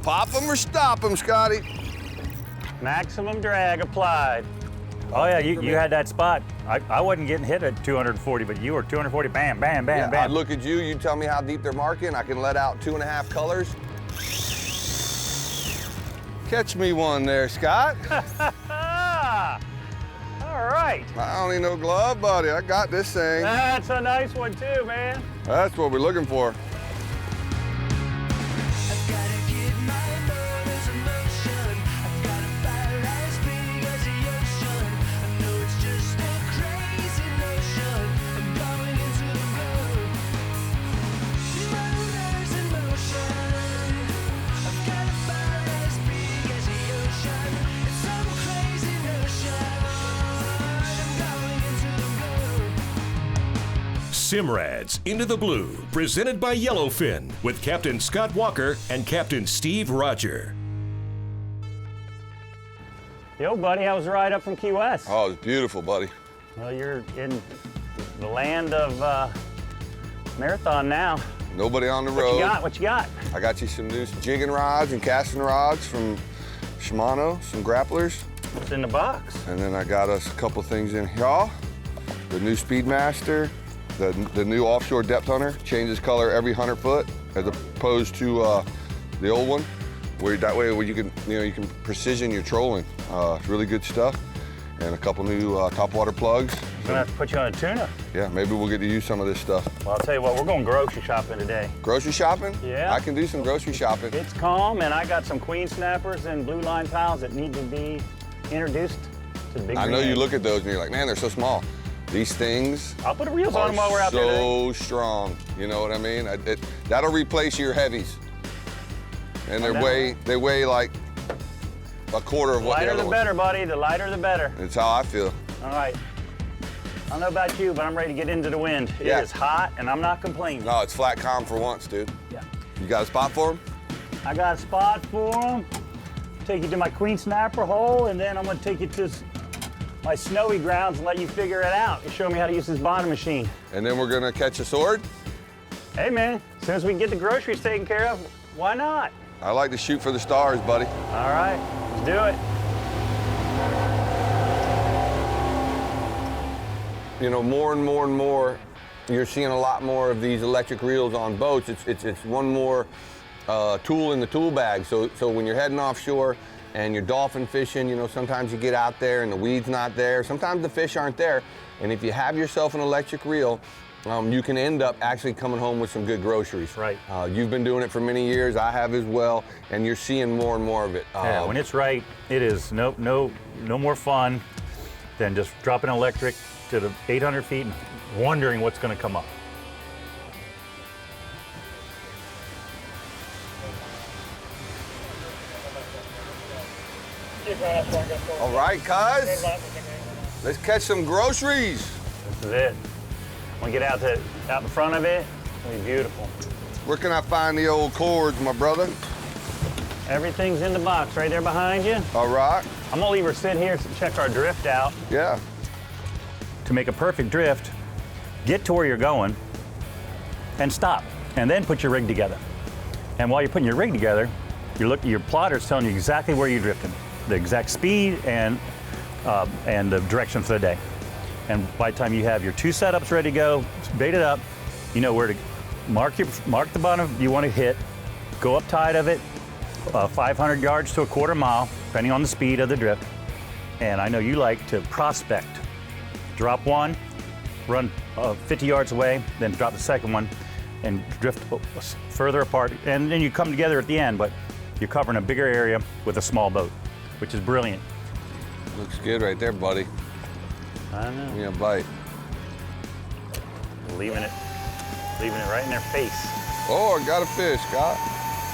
Pop them or stop them, Scotty. Maximum drag applied. Oh yeah, you had that spot. I wasn't getting hit at 240, but you were 240, bam, bam, bam, Yeah, bam. I'd look at you, you tell me how deep they're marking, I can let out 2.5 colors. Catch me one there, Scott. All right. I don't need no glove, buddy. I got this thing. That's a nice one too, man. That's what we're looking for. Simrad's Into the Blue, presented by Yellowfin, with Captain Scott Walker and Captain Steve Rodger. Yo, buddy, how was the ride up from Key West? Oh, it's beautiful, buddy. Well, you're in the land of marathon now. Nobody on the road. What you got? I got you some new jigging rods and casting rods from Shimano, some grapplers. What's in the box? And then I got us a couple things in here. The new Speedmaster, the new Offshore depth hunter, changes color every 100 foot, as opposed to the old one, where that way you can precision your trolling. It's really good stuff. And a couple new topwater plugs. I'm gonna have to put you on a tuna. Yeah, maybe we'll get to use some of this stuff. Well, I'll tell you what, we're going grocery shopping today. Grocery shopping? Yeah. I can do some grocery shopping. It's calm, and I got some queen snappers and blue line piles that need to be introduced to the big I know green you egg. look at those and you're like, man, they're so small. These things I'll put the reels on them while we're out there today. so strong. You know what I mean? That'll replace your heavies. And they weigh like a quarter of what the Lighter other the ones. better, buddy. The lighter the better. That's how I feel. All right. I don't know about you, but I'm ready to get into the wind. Yeah. It is hot, and I'm not complaining. No, it's flat calm for once, dude. Yeah. You got a spot for them? I got a spot for them. Take you to my queen snapper hole, and then I'm going to take you to my snowy grounds and let you figure it out. You show me how to use this bottom machine. And then we're gonna catch a sword? Hey, man, as soon as we can get the groceries taken care of, why not? I like to shoot for the stars, buddy. All right, let's do it. You know, more and more and more, you're seeing a lot more of these electric reels on boats. It's one more tool in the tool bag. So when you're heading offshore and you're dolphin fishing, you know, sometimes you get out there and the weed's not there. Sometimes the fish aren't there. And if you have yourself an electric reel, you can end up actually coming home with some good groceries. Right. You've been doing it for many years. I have as well. And you're seeing more and more of it. Yeah, when it's right, it is no more fun than just dropping electric to the 800 feet and wondering what's going to come up. All right, cuz. Let's catch some groceries. This is it. When we get out in front of it, it'll be beautiful. Where can I find the old cords, my brother? Everything's in the box right there behind you. All right. I'm gonna leave her sit here to check our drift out. Yeah. To make a perfect drift, get to where you're going and stop, and then put your rig together. And while you're putting your rig together, your plotter's telling you exactly where you're drifting, the exact speed and the direction for the day. And by the time you have your two setups ready to go, baited up, you know where to mark the bottom you want to hit, go up tide of it, 500 yards to a quarter mile, depending on the speed of the drift. And I know you like to prospect. Drop one, run 50 yards away, then drop the second one and drift further apart. And then you come together at the end, but you're covering a bigger area with a small boat, which is brilliant. Looks good right there, buddy. I know. Give me a bite. Leaving it right in their face. Oh, I got a fish, Scott.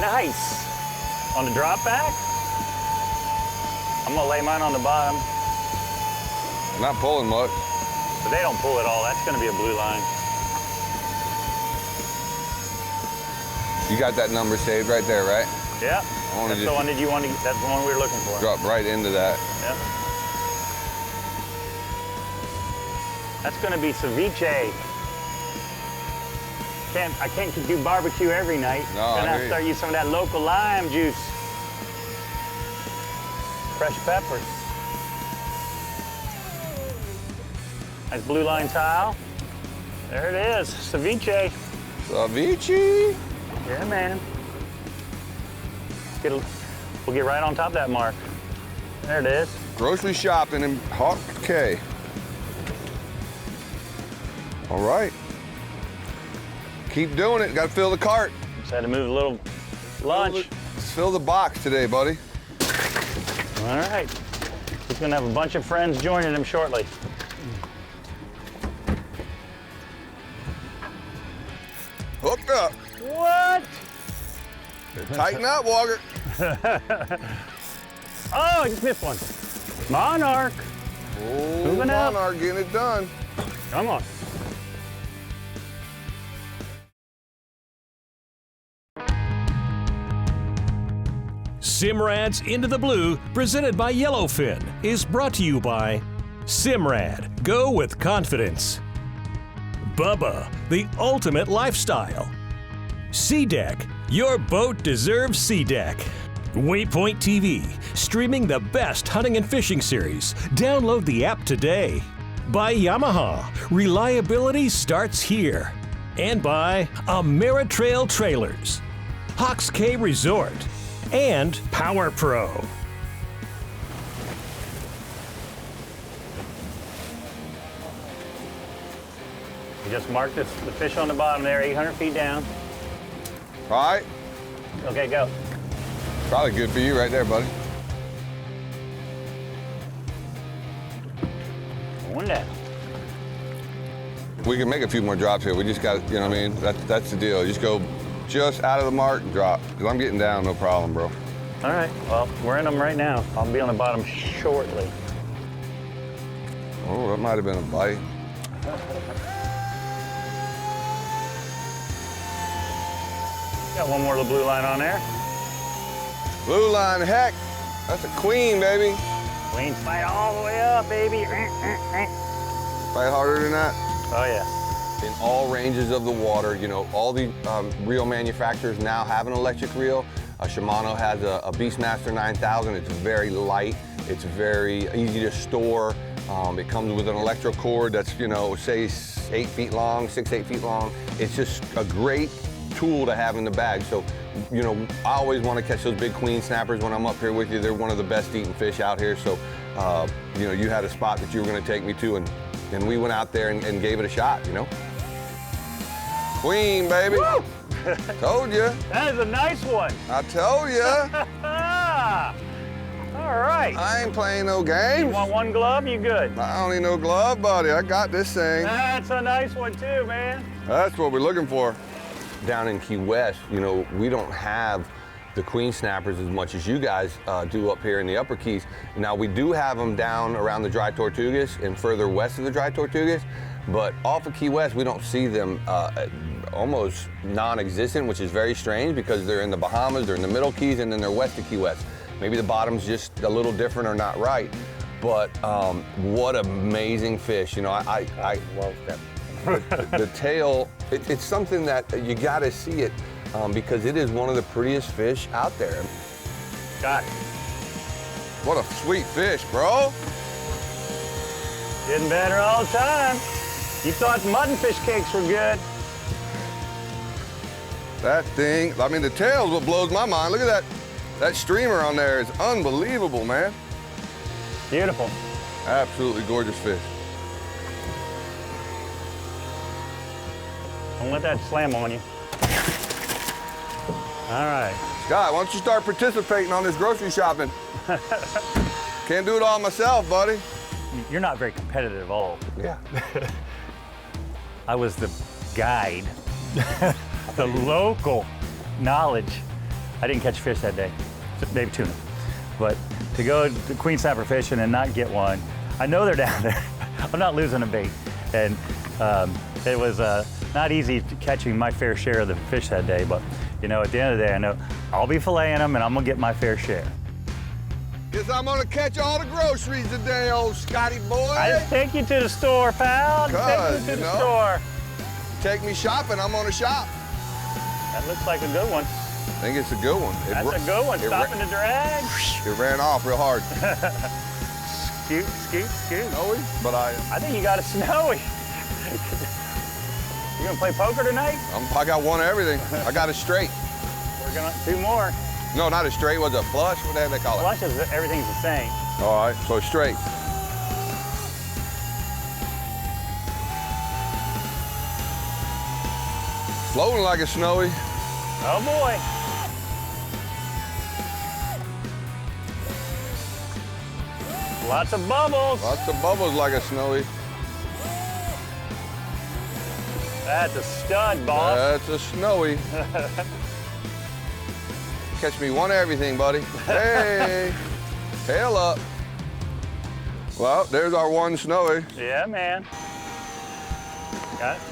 Nice. On the drop back, I'm gonna lay mine on the bottom. Not pulling much. But they don't pull at all. That's gonna be a blue line. You got that number saved right there, right? Yeah. wanna That's just- the one that you want to. That's the one we were looking for. Drop right into that. Yeah. That's going to be ceviche. I can't do barbecue every night. No, Gonna have to start using some of that local lime juice. Fresh peppers. Nice blue line tile. There it is, ceviche. Ceviche. Yeah, man. We'll get right on top of that mark. There it is. Grocery shopping in Hawk K. All right. Keep doing it. Got to fill the cart. Just had to move a little lunch. Let's fill the box today, buddy. All right. He's gonna have a bunch of friends joining him shortly. Hooked up. What? Tighten up, Walker. Oh, I just missed one. Monarch. Oh, Moving out. Monarch getting it done. Come on. Simrad's Into the Blue, presented by Yellowfin, is brought to you by Simrad, go with confidence. Bubba, the ultimate lifestyle. Sea Deck, your boat deserves Sea Deck. Waypoint TV, streaming the best hunting and fishing series. Download the app today. By Yamaha, reliability starts here. And by Ameritrail Trailers, Hawks K Resort, and Power Pro. You just marked the fish on the bottom there, 800 feet down. All right. Okay, go. Probably good for you right there, buddy. One down. We can make a few more drops here. We just got, you know what I mean? That's the deal. Just go just out of the mark and drop. Because I'm getting down, no problem, bro. All right, well, we're in them right now. I'll be on the bottom shortly. Oh, that might have been a bite. Got one more little blue line on there. Blue line, heck. That's a queen, baby. Queen fight all the way up, baby. Fight harder than that. Oh, yeah. In all ranges of the water, you know, all the reel manufacturers now have an electric reel. Shimano has a Beastmaster 9000. It's very light. It's very easy to store. It comes with an electro cord that's, you know, say 8 feet long, 6-8 feet long. It's just a great tool to have in the bag. So, you know, I always want to catch those big queen snappers when I'm up here with you. They're one of the best eating fish out here. So, you know, you had a spot that you were going to take me to, and we went out there and gave it a shot, you know. Queen, baby. Woo! Told you. That is a nice one. I told you. All right. I ain't playing no You games. want one glove? You good? I don't need no glove, buddy. I got this thing. That's a nice one too, man. That's what we're looking for. Down in Key West, you know, we don't have the queen snappers as much as you guys do up here in the upper Keys. Now, we do have them down around the Dry Tortugas and further west of the Dry Tortugas, but off of Key West, we don't see them almost non-existent, which is very strange because they're in the Bahamas, they're in the Middle Keys, and then they're west of Key West. Maybe the bottom's just a little different or not right, but what amazing fish. You know, I love them. the tail, it's something that you gotta see it because it is one of the prettiest fish out there. Got it. What a sweet fish, bro. Getting better all the time. You thought muttonfish cakes were good. That thing, I mean, the tail's what blows my mind. Look at that. That streamer on there is unbelievable, man. Beautiful. Absolutely gorgeous fish. Don't let that slam on you. All right. Scott, why don't you start participating on this grocery shopping? Can't do it all myself, buddy. You're not very competitive at all. Yeah. I was the guide, the local knowledge. I didn't catch fish that day, maybe tuna. But to go to queen snapper fishing and not get one, I know they're down there. I'm not losing a bait. And it was not easy catching my fair share of the fish that day, but you know, at the end of the day, I know I'll be filleting them and I'm gonna get my fair share. Guess I'm gonna catch all the groceries today, old Scotty boy. I just take you to the store, pal. Take you to the store. Take me shopping, I'm gonna shop. That looks like a good one. I think it's a good one. That's a good one. Stopping the drag. It ran off real hard. Scoot, scoot, scoot. Snowy, but I think you got a snowy. You gonna play poker tonight? I got one of everything. I got a straight. We're gonna do more. No, not a straight. Was a flush? What the heck they call it? Flush is everything's the same. All right, so straight. Floating like a snowy. Oh boy. Lots of bubbles. Lots of bubbles like a snowy. That's a stud, boss. That's a snowy. Catch me one of everything, buddy. Hey, tail up. Well, there's our one snowy. Yeah, man. Got it.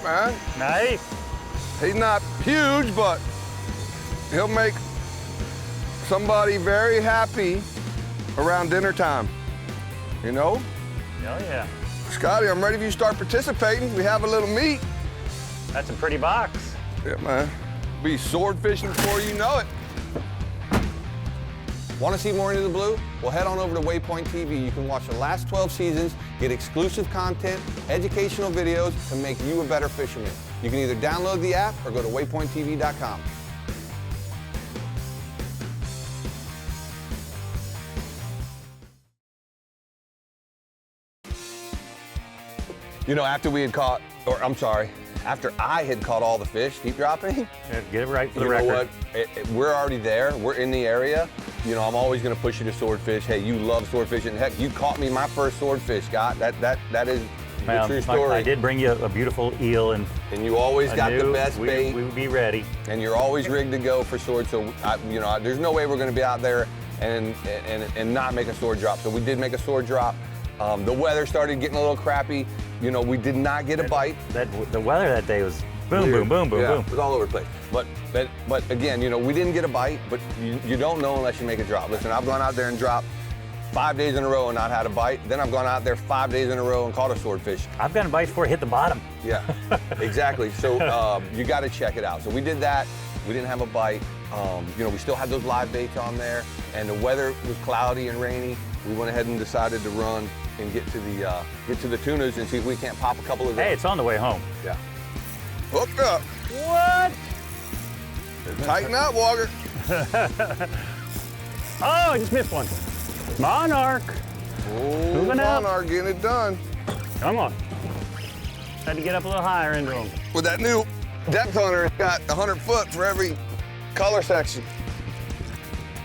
Man, Nice. he's not huge, but he'll make somebody very happy around dinner time. You know? Oh yeah. Scotty, I'm ready for you to start participating. We have a little meet. That's a pretty box. Yeah, man. Be sword fishing before you know it. Want to see more Into the Blue? Well, head on over to Waypoint TV. You can watch the last 12 seasons, get exclusive content, educational videos to make you a better fisherman. You can either download the app or go to waypointtv.com. You know, after we had caught, or I'm sorry, after I had caught all the fish deep dropping, Yeah, get it right for the you record. know what? We're already there. We're in the area. You know, I'm always going to push you to swordfish. Hey, you love swordfishing. Heck, you caught me my first swordfish, Scott. That is Well, the true story. I did bring you a beautiful eel, and And you always I got the knew best bait. we would be ready. And you're always rigged to go for sword. So, you know, there's no way we're going to be out there and not make a sword drop. So we did make a sword drop. The weather started getting a little crappy. You know, we did not get a bite. The weather that day was boom, Weird. boom, boom, boom, Yeah, boom. it was all over the place. But again, you know, we didn't get a bite, but you don't know unless you make a drop. Listen, I've gone out there and dropped 5 days in a row and not had a bite. Then I've gone out there 5 days in a row and caught a swordfish. I've gotten bites before it hit the bottom. Yeah, exactly. So you got to check it out. So we did that. We didn't have a bite. You know, we still had those live baits on there, and the weather was cloudy and rainy. We went ahead and decided to run and get to the tunas and see if we can't pop a couple of those. Hey, it's on the way home. Yeah. Hooked up. What? Tighten up, Walker. Oh, I just missed one. Monarch. Oh, Moving up. Monarch getting it done. Come on. Had to get up a little higher into them. With that new depth hunter, it's got 100 foot for every color section.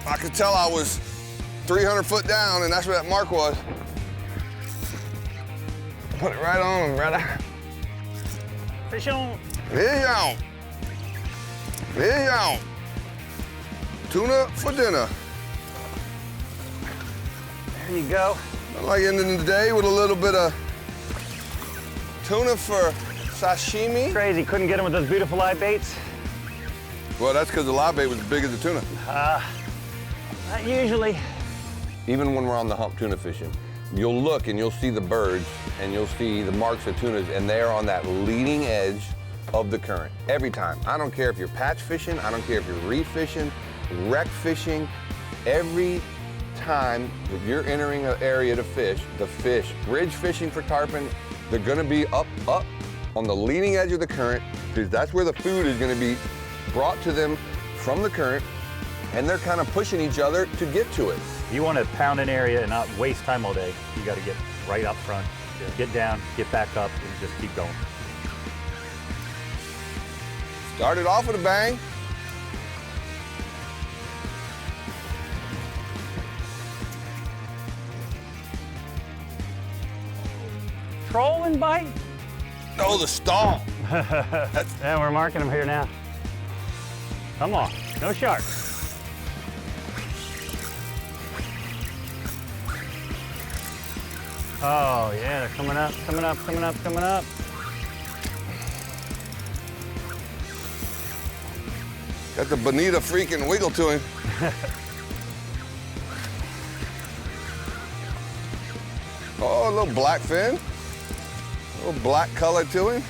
I could tell I was 300 foot down, and that's where that mark was. Put it right on him, right out. Fish on. Here you go. Here you go. Tuna for dinner. There you go. I like ending the day with a little bit of tuna for sashimi. Crazy, couldn't get them with those beautiful live baits. Well, that's because the live bait was as big as the tuna. Not usually. Even when we're on the hump tuna fishing, you'll look and you'll see the birds and you'll see the marks of tunas, and they're on that leading edge of the current every time. I don't care if you're patch fishing, I don't care if you're reef fishing, wreck fishing, every time that you're entering an area to fish, the fish, ridge fishing for tarpon, they're gonna be up on the leading edge of the current, because that's where the food is gonna be brought to them from the current, and they're kind of pushing each other to get to it. If you want to pound an area and not waste time all day, you got to get right up front, get down, get back up, and just keep going. Started off with a bang. Trolling bite? Oh, the stall. Yeah, we're marking them here now. Come on, no sharks. Oh yeah, they're coming up, coming up, coming up, coming up. Got the bonita freaking wiggle to him. Oh, a little black fin. A little black color to him.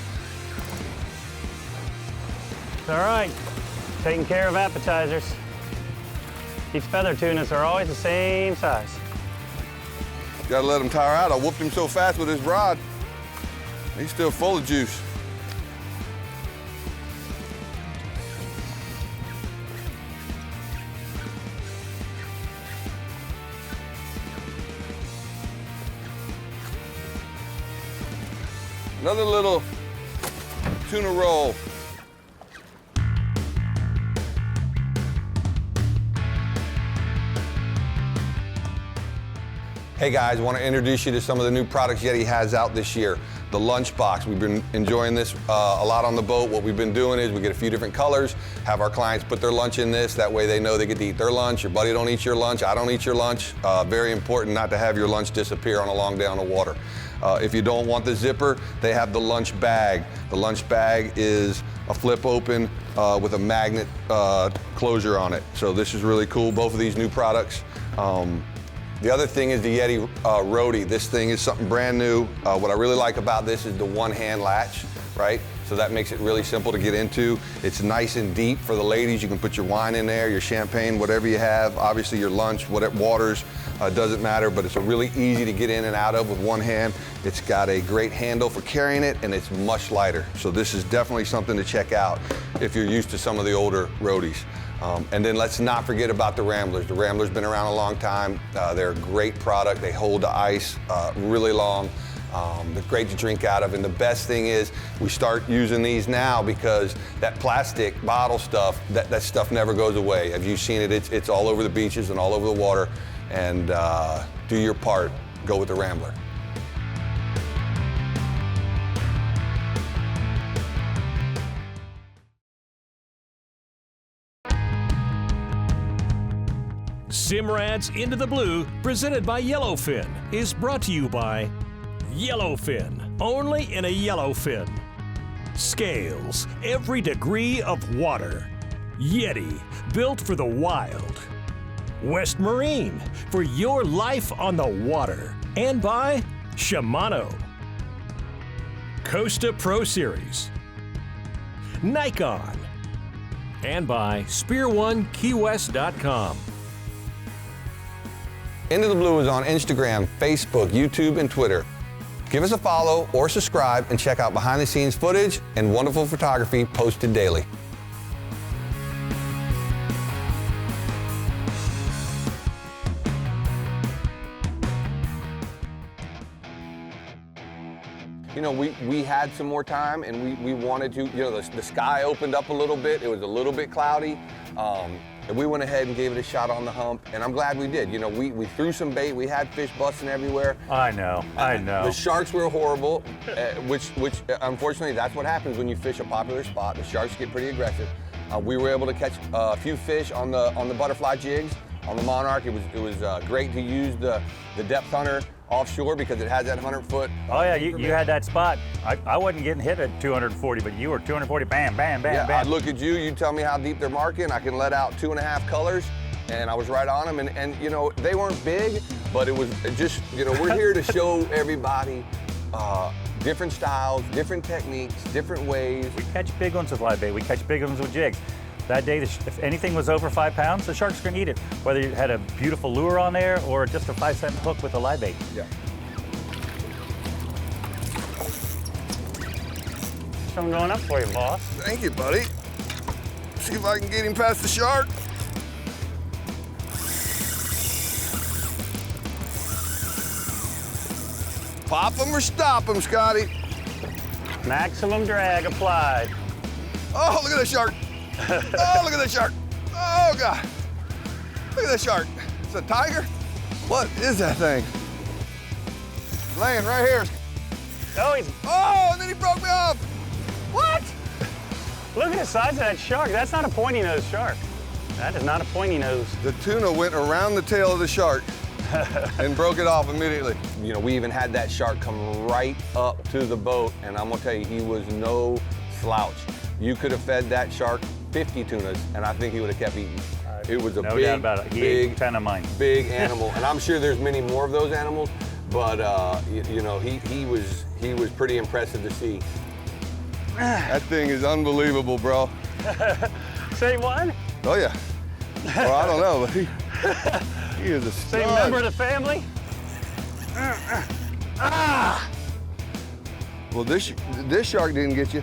All right, taking care of appetizers. These feather tunas are always the same size. Gotta let him tire out. I whooped him so fast with his rod. He's still full of juice. Another little tuna roll. Hey guys, I want to introduce you to some of the new products Yeti has out this year. The lunchbox, we've been enjoying this a lot on the boat. What we've been doing is we get a few different colors, have our clients put their lunch in this, that way they know they get to eat their lunch. Your buddy don't eat your lunch, I don't eat your lunch. Very important not to have your lunch disappear on a long day on the water. If you don't want the zipper, they have the lunch bag. The lunch bag is a flip open with a magnet closure on it. So this is really cool, both of these new products. The other thing is the Yeti Roadie. This thing is something brand new. What I really like about this is the one-hand latch, right? So that makes it really simple to get into. It's nice and deep for the ladies. You can put your wine in there, your champagne, whatever you have. Obviously your lunch, waters, doesn't matter, but it's really easy to get in and out of with one hand. It's got a great handle for carrying it, and it's much lighter. So this is definitely something to check out if you're used to some of the older Roadies. And then let's not forget about the Ramblers. The Rambler's been around a long time. They're a great product. They hold the ice really long. They're great to drink out of. And the best thing is we start using these now because that plastic bottle stuff, that stuff never goes away. Have you seen it? It's all over the beaches and all over the water. And do your part. Go with the Rambler. Simrad's Into the Blue, presented by Yellowfin, is brought to you by Yellowfin, only in a Yellowfin. Scales, every degree of water. Yeti, built for the wild. West Marine, for your life on the water. And by Shimano. Costa Pro Series. Nikon. And by SpearOneKeyWest.com. Into the Blue is on Instagram, Facebook, YouTube, and Twitter. Give us a follow or subscribe and check out behind-the-scenes footage and wonderful photography posted daily. You know, we had some more time and we wanted to, you know, the sky opened up a little bit. It was a little bit cloudy. And we went ahead and gave it a shot on the hump, and I'm glad we did. You know, we threw some bait. We had fish busting everywhere. I know. The sharks were horrible, which unfortunately, that's what happens when you fish a popular spot. The sharks get pretty aggressive. We were able to catch a few fish on the butterfly jigs, on the Monarch. It was great to use the depth hunter offshore because it has that 100-foot. Oh yeah, you had that spot. I wasn't getting hit at 240, but you were 240, bam, bam, bam, yeah, bam. I'd look at you tell me how deep they're marking. I can let out 2.5 colors, and I was right on them. And you know, they weren't big, but it was just, you know, we're here to show everybody different styles, different techniques, different ways. We catch big ones with live bait. We catch big ones with jigs. That day, if anything was over 5 pounds, the shark's gonna eat it. Whether you had a beautiful lure on there or just a 5-cent hook with a live bait. Yeah. So I'm going up for you, boss. Thank you, buddy. See if I can get him past the shark. Pop him or stop him, Scotty. Maximum drag applied. Oh, look at that shark. Oh, look at that shark. Oh, God. Look at that shark. It's a tiger? What is that thing? Laying right here. Oh, and then he broke me off. What? Look at the size of that shark. That's not a pointy-nosed shark. That is not a pointy nose. The tuna went around the tail of the shark and broke it off immediately. You know, we even had that shark come right up to the boat, and I'm gonna tell you, he was no slouch. You could have fed that shark 50 tunas, and I think he would have kept eating. It was a no doubt about it. He ate 10 of mine. Big animal, and I'm sure there's many more of those animals, but you know, he was pretty impressive to see. That thing is unbelievable, bro. Same one? Oh yeah. Well, I don't know, but he is a stud. Same member of the family? Well, this shark didn't get you.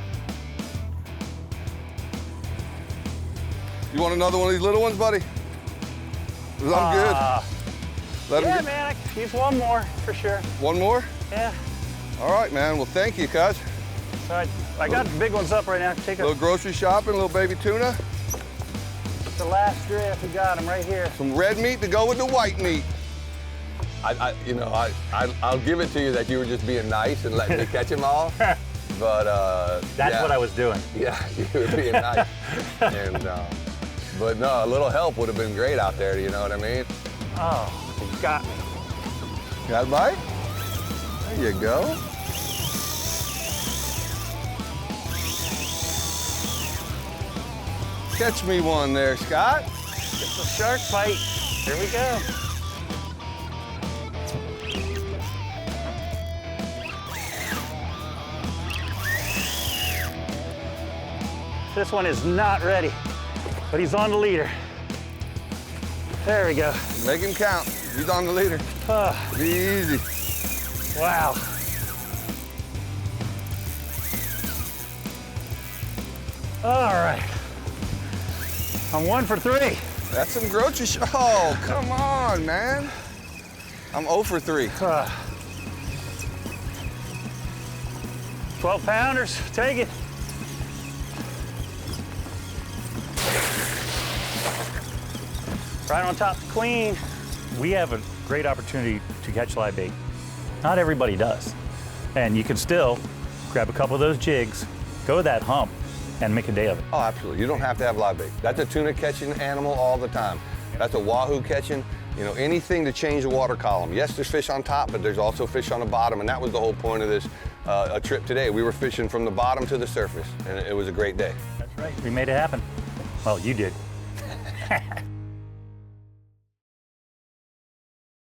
You want another one of these little ones, buddy? 'Cause I'm good. Let him Yeah, get man, I could use one more for sure. one more? Yeah. All right, man. Well, thank you, cuz. So I got the big ones up right now. Take Little grocery shopping, little baby tuna. the last drift. We got them right here. Some red meat to go with the white meat. I'll give it to you that you were just being nice and letting me catch them all. But That's yeah. what I was doing. Yeah, you were being nice. And but no, a little help would have been great out there. You know what I mean? Oh, you got me. Got a bite? There you go. Catch me one there, Scott. It's a shark fight. Here we go. This one is not ready, but he's on the leader. There we go. Make him count. He's on the leader. Be easy. Wow. All right. I'm 1 for 3. That's some grocery Oh, come on, man. I'm 0 for 3. 12 pounders, take it. Right on top, clean. We have a great opportunity to catch live bait. Not everybody does. And you can still grab a couple of those jigs, go to that hump, and make a day of it. Oh, absolutely. You don't have to have live bait. That's a tuna catching animal all the time. That's a wahoo catching, you know, anything to change the water column. Yes, there's fish on top, but there's also fish on the bottom, and that was the whole point of this a trip today. We were fishing from the bottom to the surface, and it was a great day. That's right. We made it happen. Well, you did.